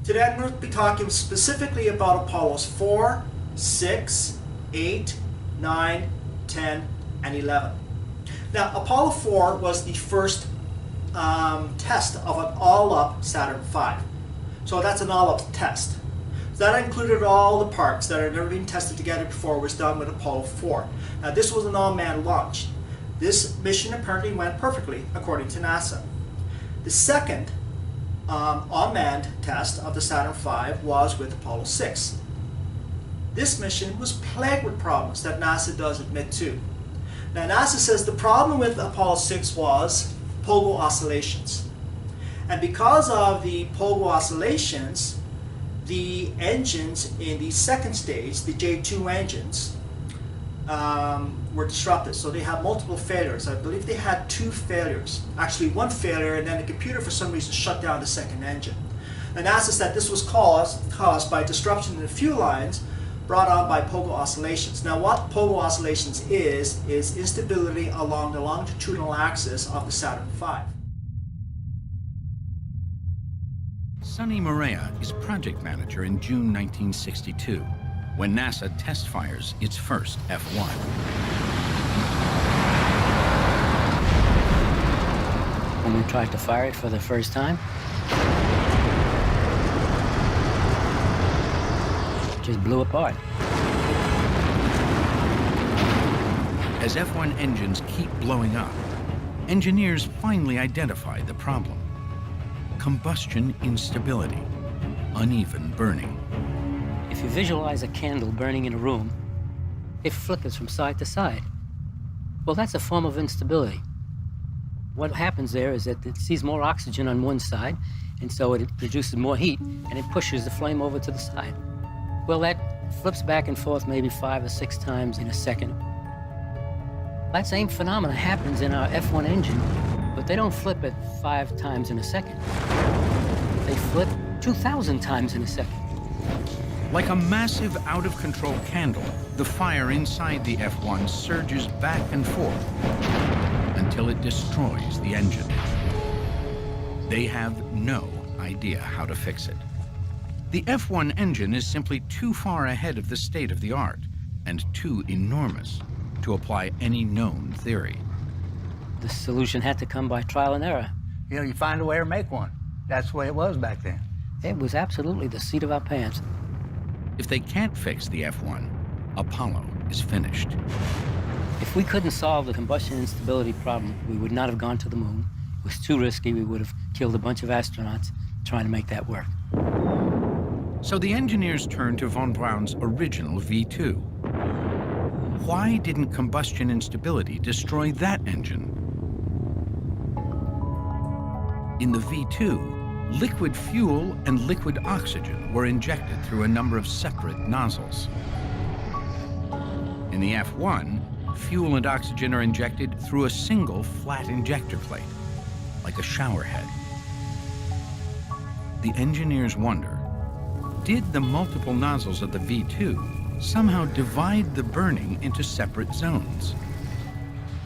Today I'm going to be talking specifically about Apollos 4, 6, 8, 9, 10, and 11. Now, Apollo 4 was the first test of an all-up Saturn V. So that's an all-up test. So that included all the parts that had never been tested together before was done with Apollo 4. Now, this was an all-manned launch. This mission apparently went perfectly, according to NASA. The second unmanned test of the Saturn V was with Apollo 6. This mission was plagued with problems that NASA does admit to. Now, NASA says the problem with Apollo 6 was pogo oscillations. And because of the pogo oscillations, the engines in the second stage, the J2 engines, were disrupted. So they had multiple failures. I believe they had 2 failures. Actually, 1 failure, and then the computer for some reason shut down the second engine. And NASA said this was caused by disruption in the fuel lines brought on by pogo oscillations. Now, what pogo oscillations is instability along the longitudinal axis of the Saturn V. Sonny Morea is project manager in June 1962, when NASA test fires its first F-1. When we tried to fire it for the first time, it just blew apart. As F-1 engines keep blowing up, engineers finally identify the problem: combustion instability, uneven burning. If you visualize a candle burning in a room, it flickers from side to side. Well, that's a form of instability. What happens there is that it sees more oxygen on one side, and so it produces more heat, and it pushes the flame over to the side. Well, that flips back and forth maybe 5 or 6 times in a second. That same phenomenon happens in our F-1 engine, but they don't flip it 5 times in a second. They flip 2,000 times in a second. Like a massive out-of-control candle, the fire inside the F-1 surges back and forth until it destroys the engine. They have no idea how to fix it. The F-1 engine is simply too far ahead of the state of the art and too enormous to apply any known theory. The solution had to come by trial and error. You know, you find a way or make one. That's the way it was back then. It was absolutely the seat of our pants. If they can't fix the F-1, Apollo is finished. If we couldn't solve the combustion instability problem, we would not have gone to the moon. It was too risky. We would have killed a bunch of astronauts trying to make that work. So the engineers turned to von Braun's original V2. Why didn't combustion instability destroy that engine? In the V2, liquid fuel and liquid oxygen were injected through a number of separate nozzles. In the F-1, fuel and oxygen are injected through a single flat injector plate, like a shower head. The engineers wonder, did the multiple nozzles of the V2 somehow divide the burning into separate zones?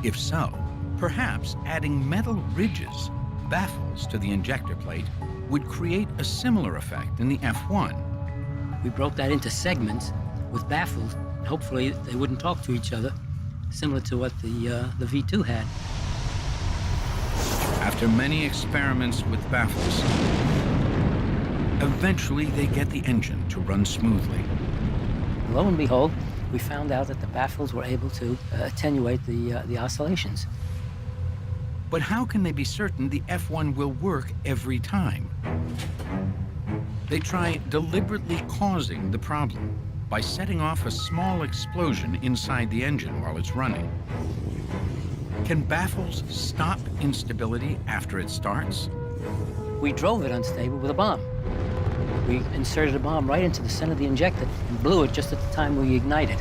If so, perhaps adding metal ridges, baffles, to the injector plate would create a similar effect in the F-1. We broke that into segments with baffles. Hopefully they wouldn't talk to each other, similar to what the V2 had. After many experiments with baffles, eventually they get the engine to run smoothly. Lo and behold, we found out that the baffles were able to attenuate the oscillations. But how can they be certain the F-1 will work every time? They try deliberately causing the problem by setting off a small explosion inside the engine while it's running. Can baffles stop instability after it starts? We drove it unstable with a bomb. We inserted a bomb right into the center of the injector and blew it just at the time we ignited.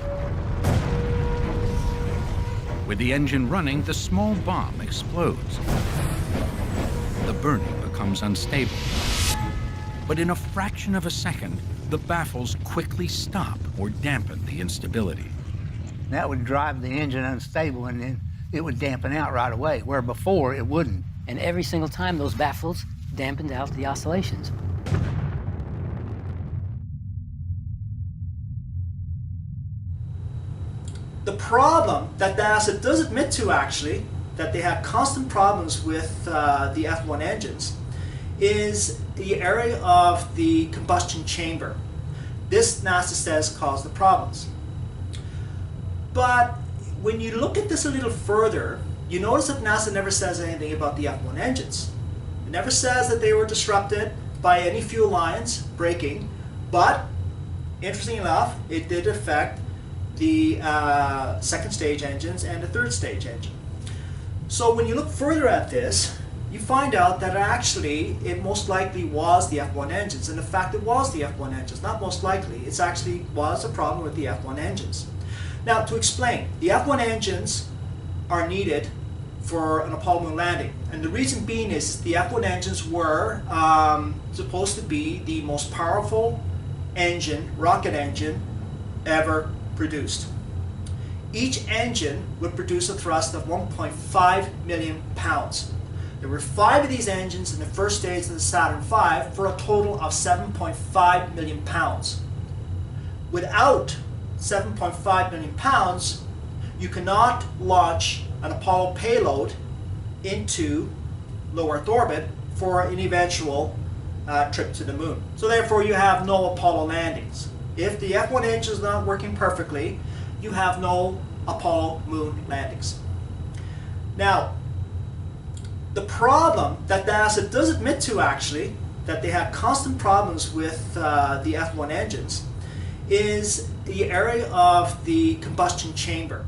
With the engine running, the small bomb explodes. The burning becomes unstable. But in a fraction of a second, the baffles quickly stop or dampen the instability. That would drive the engine unstable, and then it would dampen out right away, where before it wouldn't. And every single time, those baffles dampened out the oscillations. problem that NASA does admit to, actually, that they have constant problems with the F1 engines, is the area of the combustion chamber. This, NASA says, caused the problems. But when you look at this a little further, you notice that NASA never says anything about the F1 engines. It never says that they were disrupted by any fuel lines breaking, but interestingly enough, it did affect the second stage engines and the third stage engine. So when you look further at this, you find out that actually it most likely was the F1 engines. And in fact, it was the F1 engines, not most likely. It actually was a problem with the F1 engines. Now, to explain, the F1 engines are needed for an Apollo moon landing. And the reason being is the F1 engines were supposed to be the most powerful engine, rocket engine, ever produced. Each engine would produce a thrust of 1.5 million pounds. There were 5 of these engines in the first stage of the Saturn V for a total of 7.5 million pounds. Without 7.5 million pounds, you cannot launch an Apollo payload into low Earth orbit for an eventual trip to the moon. So therefore you have no Apollo landings. If the F1 engine is not working perfectly, you have no Apollo moon landings. Now, the problem that NASA does admit to, actually, that they have constant problems with the F1 engines, is the area of the combustion chamber.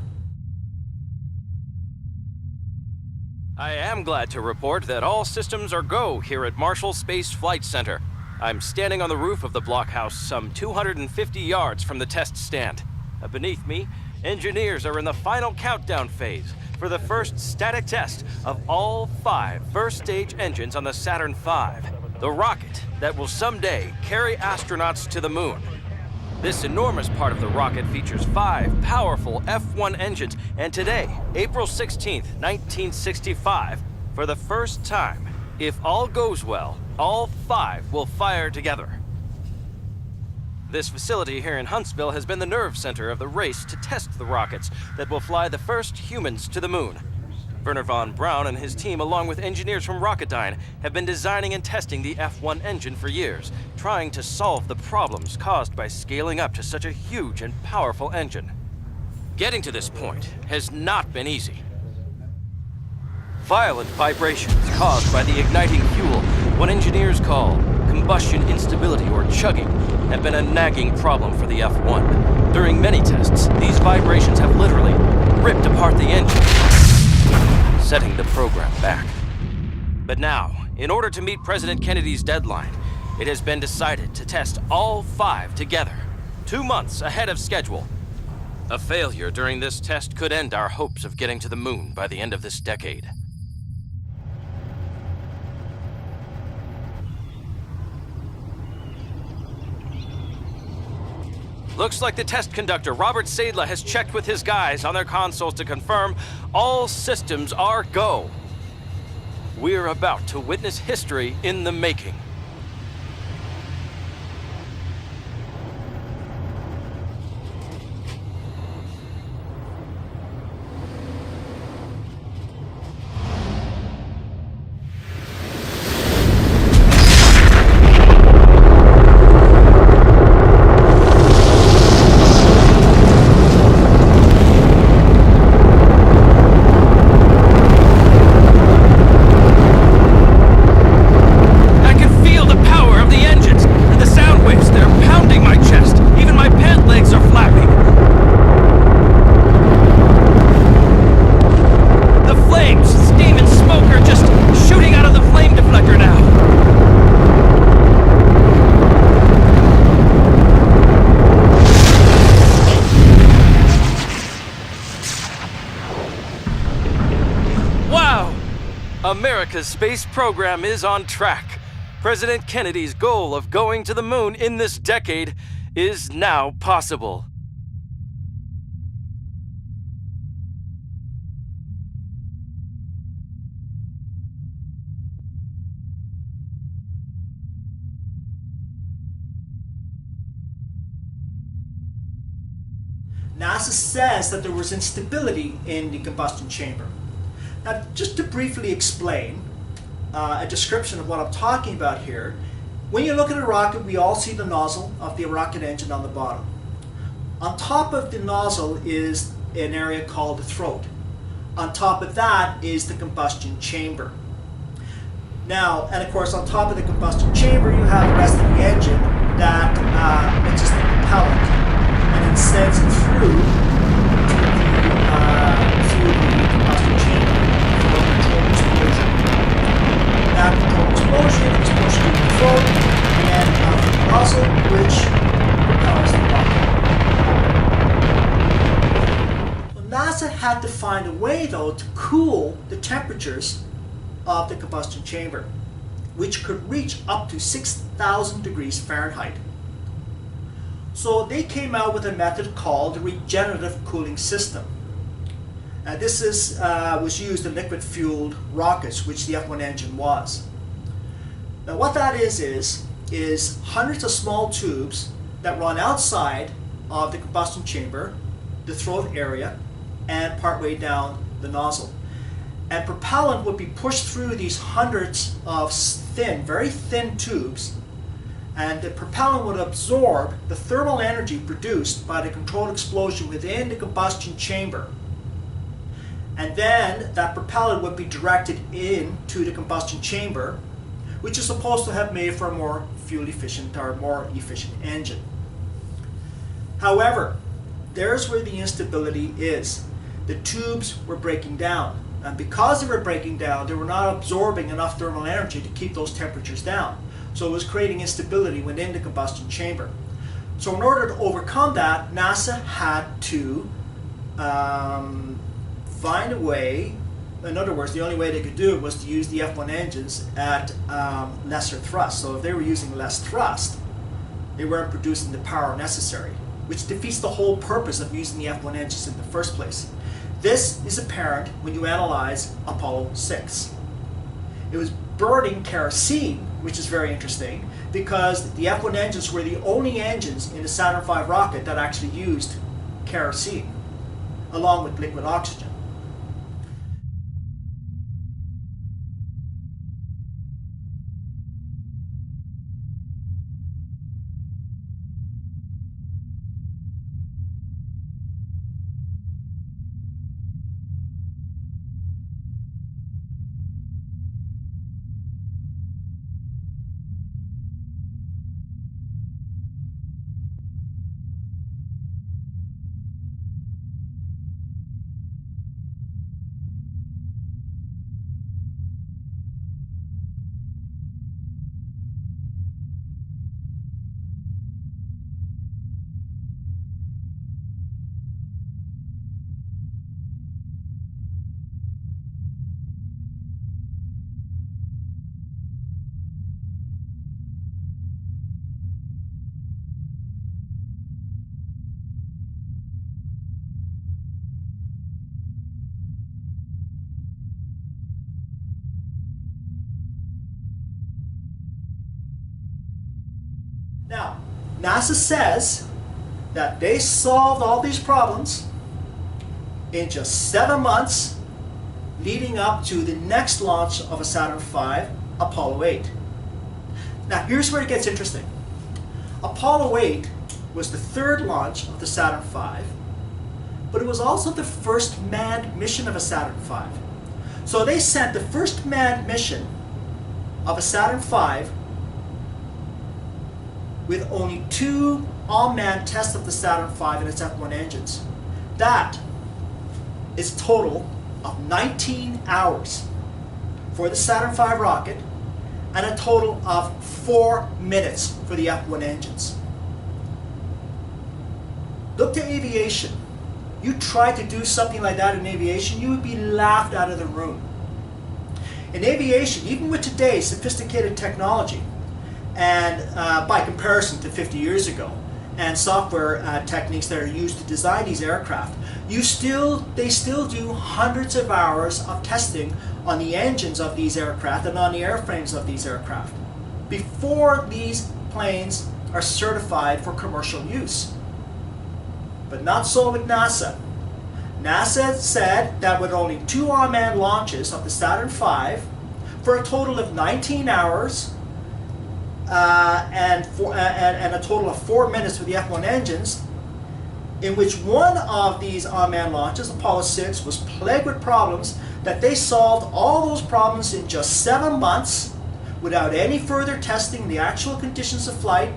I am glad to report that all systems are go here at Marshall Space Flight Center. I'm standing on the roof of the blockhouse some 250 yards from the test stand. Beneath me, engineers are in the final countdown phase for the first static test of all 5 first-stage engines on the Saturn V, the rocket that will someday carry astronauts to the moon. This enormous part of the rocket features 5 powerful F1 engines, and today, April 16th, 1965, for the first time, if all goes well, all 5 will fire together. This facility here in Huntsville has been the nerve center of the race to test the rockets that will fly the first humans to the moon. Werner von Braun and his team, along with engineers from Rocketdyne, have been designing and testing the F1 engine for years, trying to solve the problems caused by scaling up to such a huge and powerful engine. Getting to this point has not been easy. Violent vibrations caused by the igniting fuel, what engineers call combustion instability or chugging, have been a nagging problem for the F1. During many tests, these vibrations have literally ripped apart the engine, setting the program back. But now, in order to meet President Kennedy's deadline, it has been decided to test all 5 together, 2 months ahead of schedule. A failure during this test could end our hopes of getting to the moon by the end of this decade. Looks like the test conductor, Robert Sadler, has checked with his guys on their consoles to confirm all systems are go. We're about to witness history in the making. America's space program is on track. President Kennedy's goal of going to the moon in this decade is now possible. NASA says that there was instability in the combustion chamber. Now, just to briefly explain a description of what I'm talking about here, when you look at a rocket, we all see the nozzle of the rocket engine on the bottom. On top of the nozzle is an area called the throat. On top of that is the combustion chamber. Now, and of course, on top of the combustion chamber, you have the rest of the engine that which is the propellant, and it sends it through the combustion chamber for a controlled explosion. That controlled explosion is pushed through the throat and out of the nozzle, which propels the rocket. Well, NASA had to find a way, though, to cool the temperatures of the combustion chamber, which could reach up to 6,000 degrees Fahrenheit. So they came out with a method called the regenerative cooling system. This was used in liquid-fueled rockets, which the F1 engine was. Now what that is hundreds of small tubes that run outside of the combustion chamber, the throat area, and partway down the nozzle. And propellant would be pushed through these hundreds of thin, very thin tubes, and the propellant would absorb the thermal energy produced by the controlled explosion within the combustion chamber. And then that propellant would be directed into the combustion chamber, which is supposed to have made for a more fuel efficient or more efficient engine. However, there's where the instability is. The tubes were breaking down. And because they were breaking down, they were not absorbing enough thermal energy to keep those temperatures down. So it was creating instability within the combustion chamber. So in order to overcome that, NASA had to find a way. In other words, the only way they could do it was to use the F1 engines at lesser thrust. So if they were using less thrust, they weren't producing the power necessary, which defeats the whole purpose of using the F1 engines in the first place. This is apparent when you analyze Apollo 6. It was burning kerosene, which is very interesting, because the F1 engines were the only engines in the Saturn V rocket that actually used kerosene, along with liquid oxygen. Now, NASA says that they solved all these problems in just 7 months leading up to the next launch of a Saturn V, Apollo 8. Now, here's where it gets interesting. Apollo 8 was the third launch of the Saturn V, but it was also the first manned mission of a Saturn V. So they sent the first manned mission of a Saturn V with only 2 all-manned tests of the Saturn V and its F1 engines. That is a total of 19 hours for the Saturn V rocket and a total of 4 minutes for the F1 engines. Look to aviation. You try to do something like that in aviation, you would be laughed out of the room. In aviation, even with today's sophisticated technology, and by comparison to 50 years ago, and software techniques that are used to design these aircraft, they still do hundreds of hours of testing on the engines of these aircraft and on the airframes of these aircraft before these planes are certified for commercial use. But not so with NASA. NASA said that with only 2 unmanned launches of the Saturn V, for a total of 19 hours and a total of 4 minutes with the F-1 engines, in which one of these unmanned launches, Apollo 6, was plagued with problems, that they solved all those problems in just 7 months without any further testing the actual conditions of flight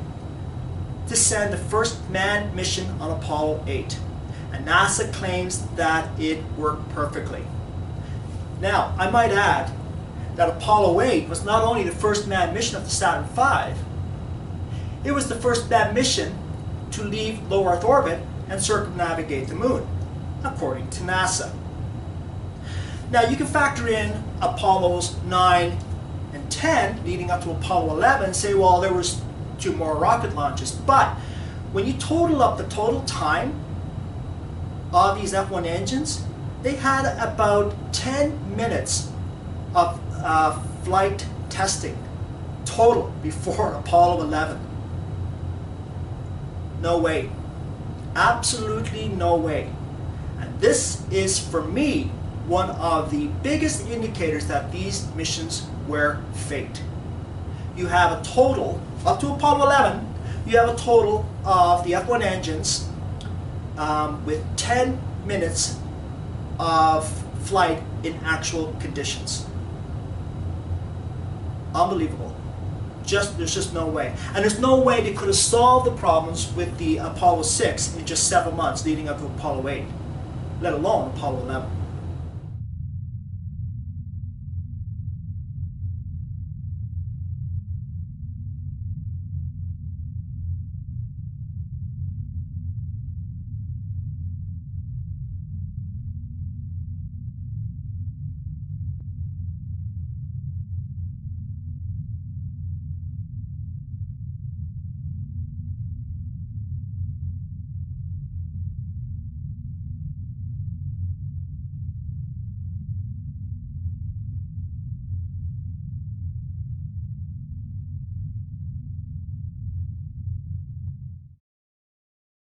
to send the first manned mission on Apollo 8. And NASA claims that it worked perfectly. Now, I might add that Apollo 8 was not only the first manned mission of the Saturn V, it was the first manned mission to leave low Earth orbit and circumnavigate the moon, according to NASA. Now, you can factor in Apollos 9 and 10 leading up to Apollo 11 and say, well, there was 2 more rocket launches. But when you total up the total time of these F-1 engines, they had about 10 minutes of flight testing total before Apollo 11. No way. Absolutely no way. And this is, for me, one of the biggest indicators that these missions were faked. You have a total, up to Apollo 11, you have a total of the F-1 engines with 10 minutes of flight in actual conditions. Unbelievable. There's just no way. And there's no way they could have solved the problems with the Apollo 6 in just 7 months leading up to Apollo 8, let alone Apollo 11.